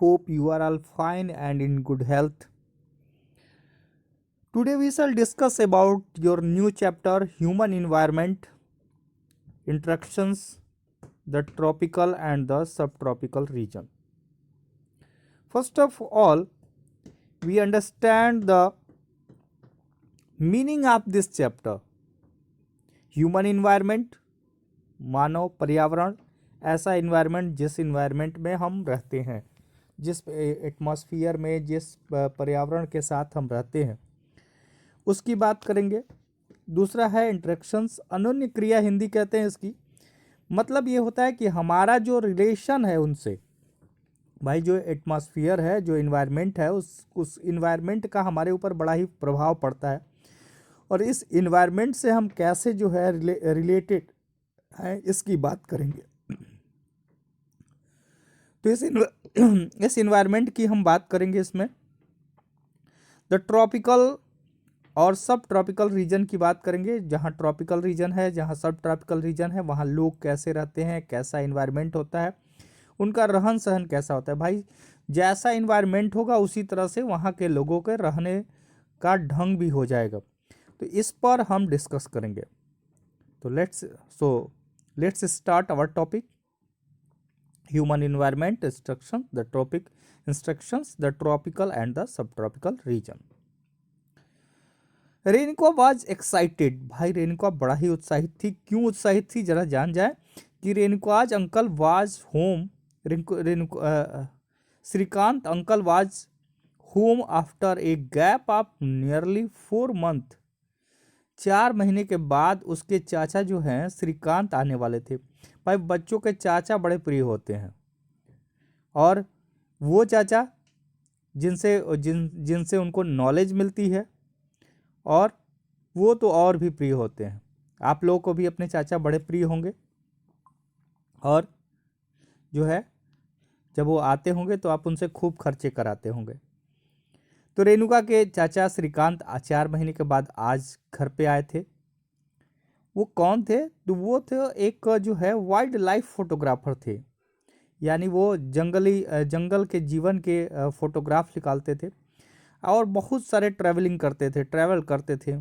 Hope you are all fine and in good health. Today we shall discuss about your new chapter Human Environment, Introductions, the tropical and the subtropical region. First of all, we understand the meaning of this chapter. Human environment, मानव पर्यावरण, ऐसा environment जिस environment में हम रहते हैं, जिस atmosphere में, जिस पर्यावरण के साथ हम रहते हैं, उसकी बात करेंगे। दूसरा है इंटरेक्शंस, अनन्य क्रिया हिंदी कहते हैं इसकी। मतलब ये होता है कि हमारा जो रिलेशन है उनसे, भाई जो एटमॉस्फेयर है, जो इन्वायरमेंट है, उस इन्वायरमेंट का हमारे ऊपर बड़ा ही प्रभाव पड़ता है और इस इन्वायरमेंट से हम कैसे जो है रिलेटेड है, इसकी बात करेंगे। तो इस इन्वायरमेंट की हम बात करेंगे। इसमें द ट्रॉपिकल और सब ट्रॉपिकल रीजन की बात करेंगे। जहाँ ट्रॉपिकल रीजन है, जहाँ सब ट्रॉपिकल रीजन है, वहाँ लोग कैसे रहते हैं, कैसा इन्वायरमेंट होता है, उनका रहन सहन कैसा होता है। भाई जैसा इन्वायरमेंट होगा उसी तरह से वहाँ के लोगों के रहने का ढंग भी हो जाएगा। तो इस पर हम डिस्कस करेंगे। तो let's start our topic human environment instruction, the tropical and the sub tropical region. Renuka was excited. भाई रेणुका बड़ा ही उत्साहित थी। क्यों उत्साहित थी, जरा जान जाए कि Renuka's uncle was home, Shrikant uncle was home after a gap of nearly 4 months। 4 महीने के बाद उसके चाचा जो हैं श्रीकांत आने वाले थे। भाई बच्चों के चाचा बड़े प्रिय होते हैं और वो चाचा जिनसे उनको नॉलेज मिलती है और वो तो और भी प्रिय होते हैं। आप लोगों को भी अपने चाचा बड़े प्रिय होंगे और जो है जब वो आते होंगे तो आप उनसे खूब खर्चे कराते होंगे। तो रेणुका के चाचा श्रीकांत 4 महीने के बाद आज घर पे आए थे। वो कौन थे? तो वो थे एक जो है वाइल्ड लाइफ फोटोग्राफर थे, यानी वो जंगल के जीवन के फोटोग्राफ निकालते थे और बहुत सारे ट्रैवल करते थे।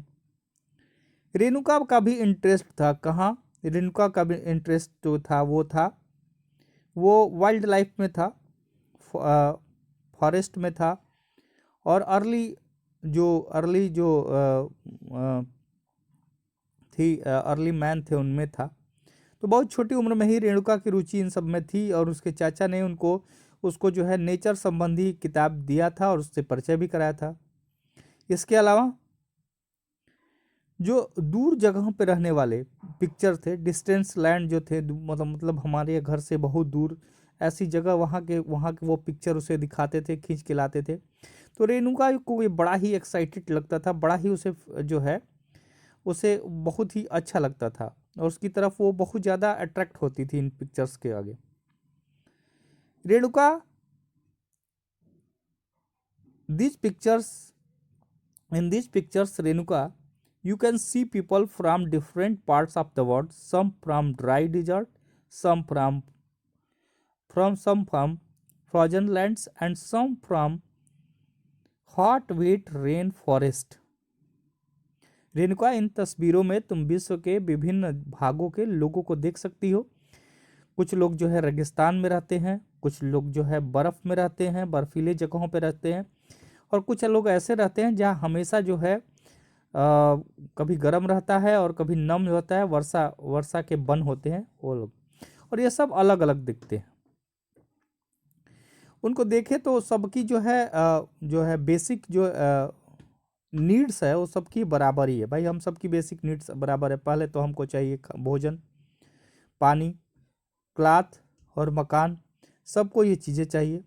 रेणुका का भी इंटरेस्ट था। कहाँ? रेणुका का भी इंटरेस्ट जो था वो वाइल्ड लाइफ में था, फॉरेस्ट में था और अर्ली अर्ली मैन थे उनमें था। तो बहुत छोटी उम्र में ही रेणुका की रुचि इन सब में थी और उसके चाचा ने उसको जो है नेचर संबंधी किताब दिया था और उससे परिचय भी कराया था। इसके अलावा जो दूर जगहों पे रहने वाले पिक्चर थे, डिस्टेंस लैंड जो थे, मतलब हमारे घर से बहुत दूर ऐसी जगह, वहाँ के वो पिक्चर उसे दिखाते थे, खींच के लाते थे। तो रेणुका को ये बड़ा ही एक्साइटेड लगता था, बड़ा ही उसे बहुत ही अच्छा लगता था और उसकी तरफ वो बहुत ज़्यादा अट्रैक्ट होती थी इन पिक्चर्स के आगे। Renuka in these pictures Renuka, you can see people from different parts of the world, some from dry desert, some from frozen lands and some from hot wet rain forest। Renuka, इन तस्वीरों में तुम विश्व के विभिन्न भागों के लोगों को देख सकती हो। कुछ लोग जो है रेगिस्तान में रहते हैं, कुछ लोग जो है बर्फ में रहते हैं, बर्फीले जगहों पर रहते हैं और कुछ लोग ऐसे रहते हैं जहाँ हमेशा जो है कभी गर्म रहता है और कभी नम होता है, वर्षा के वन होते हैं वो लोग, और ये सब अलग अलग दिखते हैं। उनको देखे तो सबकी जो है बेसिक जो नीड्स है वो सबकी बराबर ही है। भाई हम सबकी बेसिक नीड्स बराबर है। पहले तो हमको चाहिए भोजन, पानी, क्लॉथ और मकान, सबको ये चीज़ें चाहिए।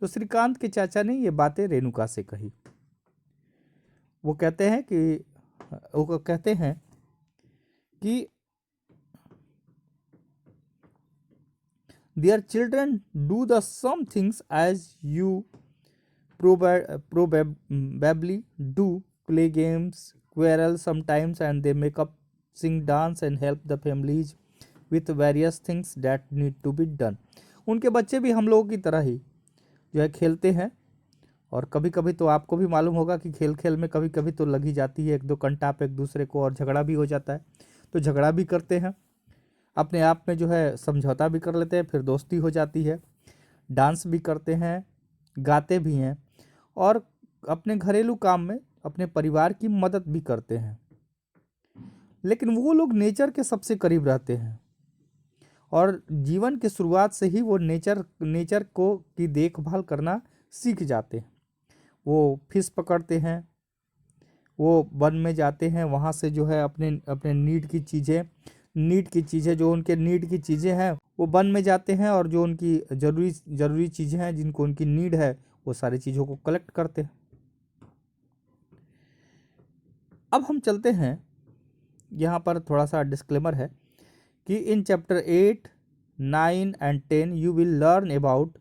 तो श्रीकांत के चाचा ने ये बातें रेणुका से कही। वो कहते हैं कि their children do the some things as you probably do, play games, quarrel sometimes, and they make up, sing, dance and help the families with various things that need to be done। उनके बच्चे भी हम लोगों की तरह ही जो है खेलते हैं। और कभी कभी तो आपको भी मालूम होगा कि खेल खेल में कभी कभी तो लगी जाती है एक दो कंटाप एक दूसरे को, और झगड़ा भी हो जाता है। तो झगड़ा भी करते हैं, अपने आप में जो है समझौता भी कर लेते हैं, फिर दोस्ती हो जाती है। डांस भी करते हैं, गाते भी हैं, और अपने घरेलू काम में अपने परिवार की मदद भी करते हैं। लेकिन वो लोग नेचर के सबसे करीब रहते हैं, और जीवन की शुरुआत से ही वो नेचर नेचर को की देखभाल करना सीख जाते हैं। वो फिश पकड़ते हैं, वो वन में जाते हैं, वहाँ से जो है अपने अपने नीड की चीज़ें जो उनके नीड की चीज़ें हैं वो वन में जाते हैं, और जो उनकी ज़रूरी ज़रूरी चीज़ें हैं जिनको उनकी नीड है वो सारी चीज़ों को कलेक्ट करते हैं। अब हम चलते हैं, यहाँ पर थोड़ा सा डिस्क्लेमर है कि in chapter 8, 9 and 10 you will learn about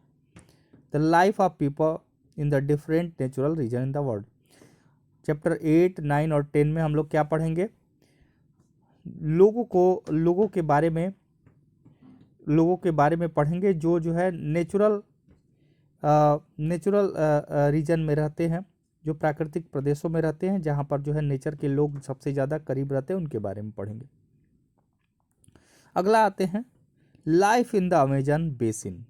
the life of people in the different natural region in the world. Chapter 8, 9 और 10 में हम लोग क्या पढ़ेंगे? लोगों के बारे में पढ़ेंगे जो जो है नेचुरल रीजन में रहते हैं, जो प्राकृतिक प्रदेशों में रहते हैं, जहाँ पर जो है नेचर के लोग सबसे ज़्यादा करीब रहते हैं, उनके बारे में पढ़ेंगे। अगला आते हैं, life in the Amazon basin.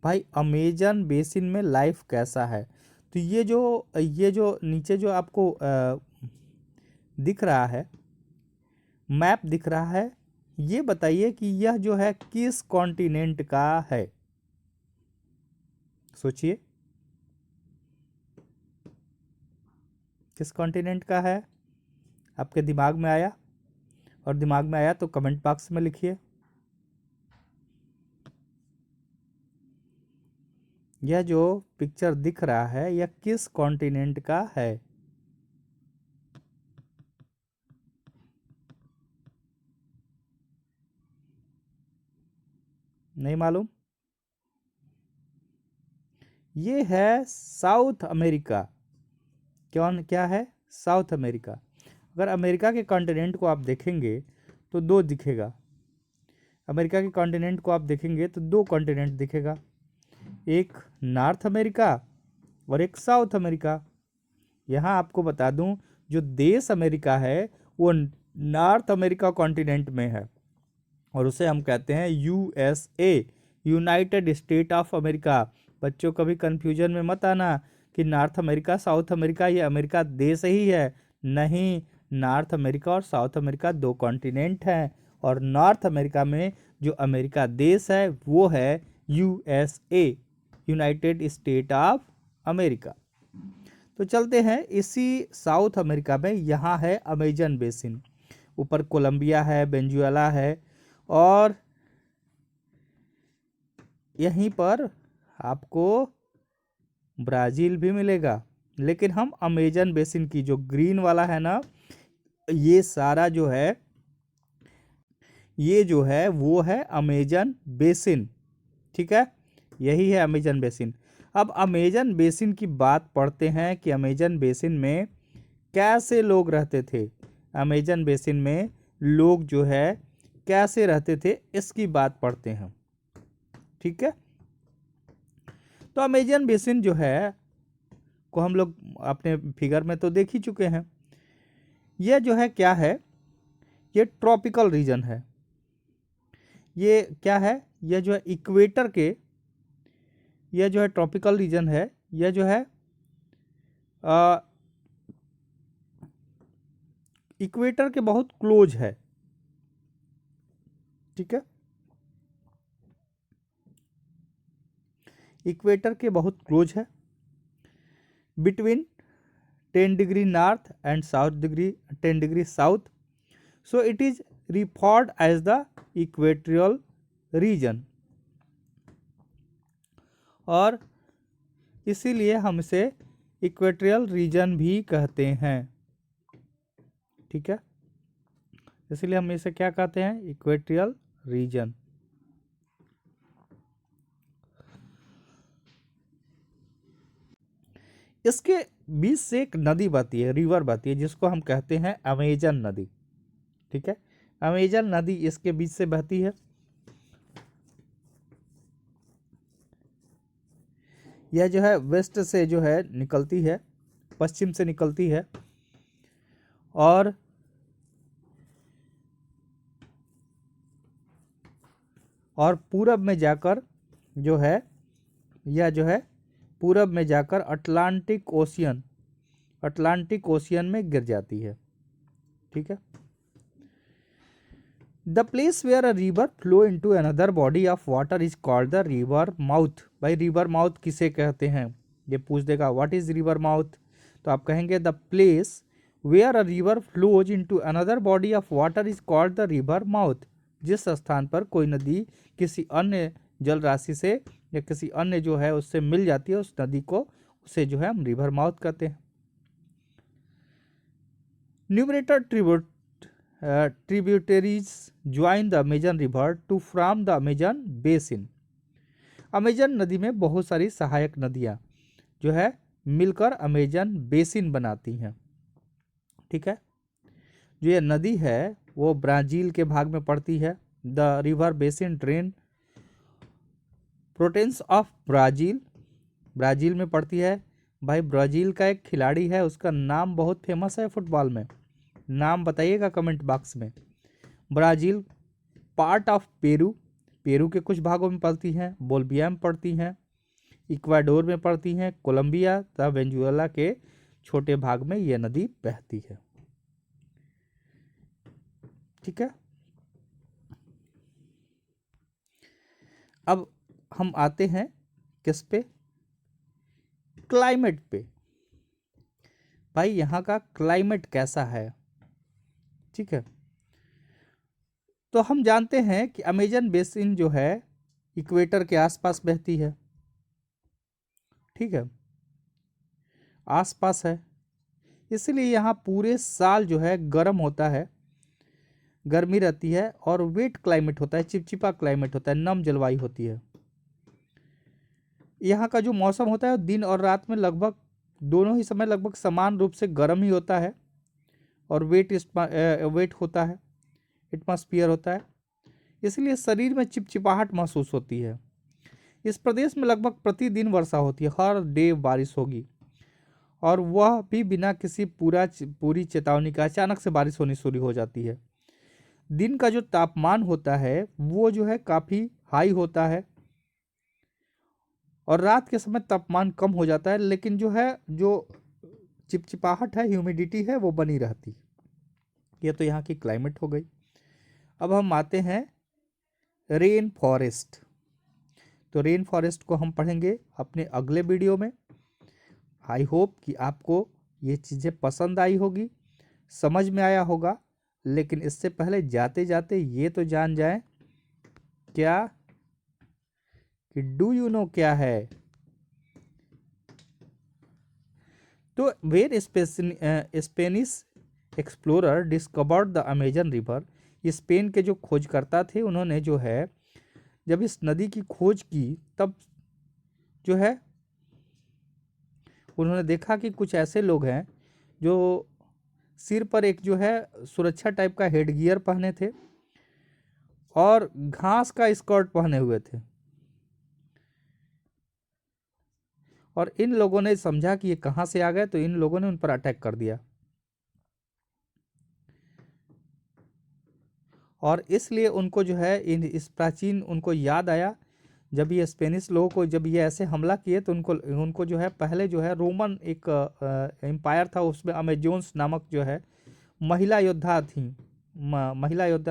भाई अमेजन बेसिन में लाइफ कैसा है? तो ये जो नीचे जो आपको दिख रहा है, मैप दिख रहा है, ये बताइए कि यह जो है किस कॉन्टिनेंट का है? सोचिए, किस कॉन्टिनेंट का है? आपके दिमाग में आया? और दिमाग में आया तो कमेंट बॉक्स में लिखिए। यह जो पिक्चर दिख रहा है यह किस कॉन्टिनेंट का है? नहीं मालूम? ये है साउथ अमेरिका। क्या है? South America. अगर अमेरिका के कॉन्टिनेंट को आप देखेंगे तो दो दिखेगा। अमेरिका के कॉन्टिनेंट को आप देखेंगे तो दो कॉन्टिनेंट दिखेगा, एक नॉर्थ अमेरिका और एक साउथ अमेरिका। यहाँ आपको बता दूं, जो देश अमेरिका है वो नॉर्थ अमेरिका कॉन्टिनेंट में है, और उसे हम कहते हैं USA, United state of America. बच्चों कभी कंफ्यूजन में मत आना कि नॉर्थ अमेरिका साउथ अमेरिका ये अमेरिका देश ही है। नहीं, नॉर्थ अमेरिका और साउथ अमेरिका दो कॉन्टिनेंट हैं, और नॉर्थ अमेरिका में जो अमेरिका देश है वो है USA, United state of America. तो चलते हैं इसी साउथ अमेरिका में, यहाँ है अमेजन बेसिन। ऊपर कोलंबिया है, वेनेजुएला है, और यहीं पर आपको ब्राज़ील भी मिलेगा। लेकिन हम अमेजन बेसिन की जो ग्रीन वाला है ना, ये सारा जो है ये जो है वो है अमेजन बेसिन। ठीक है, यही है अमेजन बेसिन। अब अमेजन बेसिन की बात पढ़ते हैं कि अमेजन बेसिन में कैसे लोग रहते थे। अमेजन बेसिन में लोग जो है कैसे रहते थे इसकी बात पढ़ते हैं। ठीक है, तो अमेजन बेसिन जो है को हम लोग अपने फिगर में तो देख ही चुके हैं। यह जो है क्या है? ये ट्रॉपिकल रीजन है। ये क्या है? यह जो है इक्वेटर के, यह जो है ट्रॉपिकल रीजन है, यह जो है इक्वेटर के बहुत क्लोज है। ठीक है, इक्वेटर के बहुत क्लोज है, between 10 degree north and south degree 10 degree south. So it is referred as the equatorial region, और इसीलिए हम इसे इक्वेटोरियल रीजन भी कहते हैं। ठीक है, इसीलिए हम इसे क्या कहते हैं? Equatorial region. इसके बीच से एक नदी बहती है, रिवर बहती है, जिसको हम कहते हैं अमेजन नदी। ठीक है, अमेजन नदी इसके बीच से बहती है। यह जो है वेस्ट से जो है निकलती है, पश्चिम से निकलती है और पूरब में जाकर जो है, यह जो है पूरब में जाकर अटलांटिक ओशियन में गिर जाती है। ठीक है। The place where a river flow into another body of water is called the river mouth. भाई रिवर माउथ किसे कहते हैं, ये पूछ देगा व्हाट इज रिवर माउथ, तो आप कहेंगे the place where a river flows into another body of water is called the river mouth. जिस स्थान पर कोई नदी किसी अन्य जल राशि से या किसी अन्य जो है उससे मिल जाती है, उस नदी को उसे जो है हम रिवर माउथ कहते हैं। Numerous tributaries join the Amazon river to from the Amazon basin. Amazon नदी में बहुत सारी सहायक नदियां जो है मिलकर अमेजन बेसिन बनाती हैं। ठीक है। जो ये नदी है वो ब्राजील के भाग में पड़ती है। The river basin drain portions of Brazil में पड़ती है। भाई ब्राजील का एक खिलाड़ी है, उसका नाम बहुत फेमस है फुटबॉल में, नाम बताइएगा कमेंट बॉक्स में। ब्राजील पार्ट ऑफ पेरू के कुछ भागों में पड़ती हैं, बोलिविया में पड़ती हैं, इक्वाडोर में पड़ती हैं, कोलंबिया तथा वेनेजुएला के छोटे भाग में यह नदी बहती है। ठीक है। अब हम आते हैं किस पे, क्लाइमेट पे। भाई यहाँ का क्लाइमेट कैसा है। ठीक है। तो हम जानते हैं कि अमेजन बेसिन जो है इक्वेटर के आसपास बहती है। ठीक है, आसपास है, इसलिए यहाँ पूरे साल जो है गर्म होता है, गर्मी रहती है और वेट क्लाइमेट होता है, चिपचिपा क्लाइमेट होता है, नम जलवायु होती है। यहाँ का जो मौसम होता है दिन और रात में लगभग दोनों ही समय लगभग समान रूप से गर्म ही होता है और वेट होता है, एटमॉस्फेयर होता है, इसलिए शरीर में चिपचिपाहट महसूस होती है। इस प्रदेश में लगभग प्रतिदिन वर्षा होती है, हर डे बारिश होगी और वह भी बिना किसी पूरी चेतावनी का अचानक से बारिश होनी शुरू हो जाती है। दिन का जो तापमान होता है वो जो है काफ़ी हाई होता है और रात के समय तापमान कम हो जाता है, लेकिन जो चिपचिपाहट है, ह्यूमिडिटी है, वो बनी रहती है। ये तो यहाँ की क्लाइमेट हो गई। अब हम आते हैं रेन फॉरेस्ट। तो रेन फॉरेस्ट को हम पढ़ेंगे अपने अगले वीडियो में। आई होप कि आपको ये चीज़ें पसंद आई होगी, समझ में आया होगा, लेकिन इससे पहले जाते जाते ये तो जान जाएं क्या कि डू यू नो क्या है। तो when Spanish explorer discovered the Amazon river, Spain के जो खोजकर्ता थे उन्होंने जो है जब इस नदी की खोज की तब जो है उन्होंने देखा कि कुछ ऐसे लोग हैं जो सिर पर एक जो है सुरक्षा टाइप का हेडगियर पहने थे और घास का स्कर्ट पहने हुए थे, और इन लोगों ने समझा कि ये कहाँ से आ गए, तो इन लोगों ने उन पर अटैक कर दिया और इसलिए उनको जो है इस प्राचीन उनको याद आया जब ये स्पेनिश लोगों को जब ये ऐसे हमला किए तो उनको जो है पहले जो है रोमन एक एम्पायर था, उसमें अमेजोन्स नामक जो है महिला योद्धा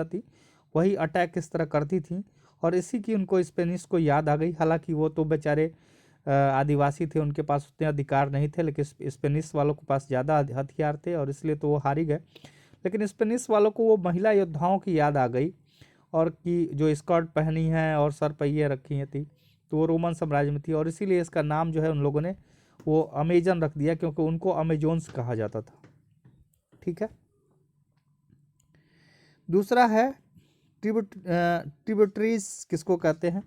थी, वही अटैक इस तरह करती थी और इसी की उनको स्पेनिश को याद आ गई। हालांकि वो तो बेचारे आदिवासी थे, उनके पास उतने अधिकार नहीं थे, लेकिन स्पेनिश वालों के पास ज़्यादा हथियार थे और इसलिए तो वो हार ही गए। लेकिन स्पेनिश वालों को वो महिला योद्धाओं की याद आ गई और कि जो स्कर्ट पहनी है और सर पहिए रखी थी, तो वो रोमन साम्राज्य में थी और इसीलिए इसका नाम जो है उन लोगों ने वो अमेजन रख दिया, क्योंकि उनको अमेजोन्स कहा जाता था। ठीक है। दूसरा है ट्रिब्यूटरीज किसको कहते हैं।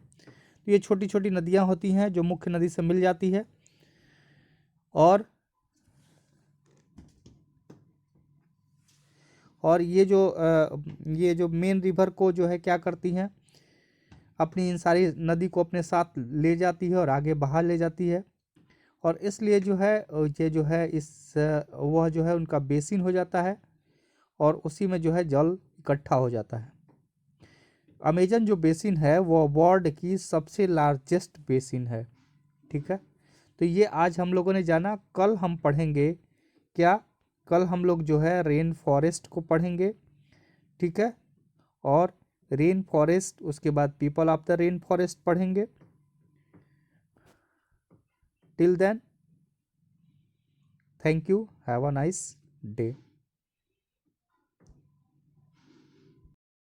तो ये छोटी छोटी नदियां होती हैं जो मुख्य नदी से मिल जाती है और ये जो मेन रिवर को जो है क्या करती हैं, अपनी इन सारी नदी को अपने साथ ले जाती है और आगे बहा ले जाती है। और इसलिए जो है ये जो है वह जो है उनका बेसिन हो जाता है और उसी में जो है जल इकट्ठा हो जाता है। अमेजन जो बेसिन है वो वर्ल्ड की सबसे लार्जेस्ट बेसिन है। ठीक है, तो ये आज हम लोगों ने जाना। कल हम पढ़ेंगे क्या, कल हम लोग जो है रेन फॉरेस्ट को पढ़ेंगे। ठीक है, और रेन फॉरेस्ट, उसके बाद people of the rain forest पढ़ेंगे। Till then, thank you, have a nice day.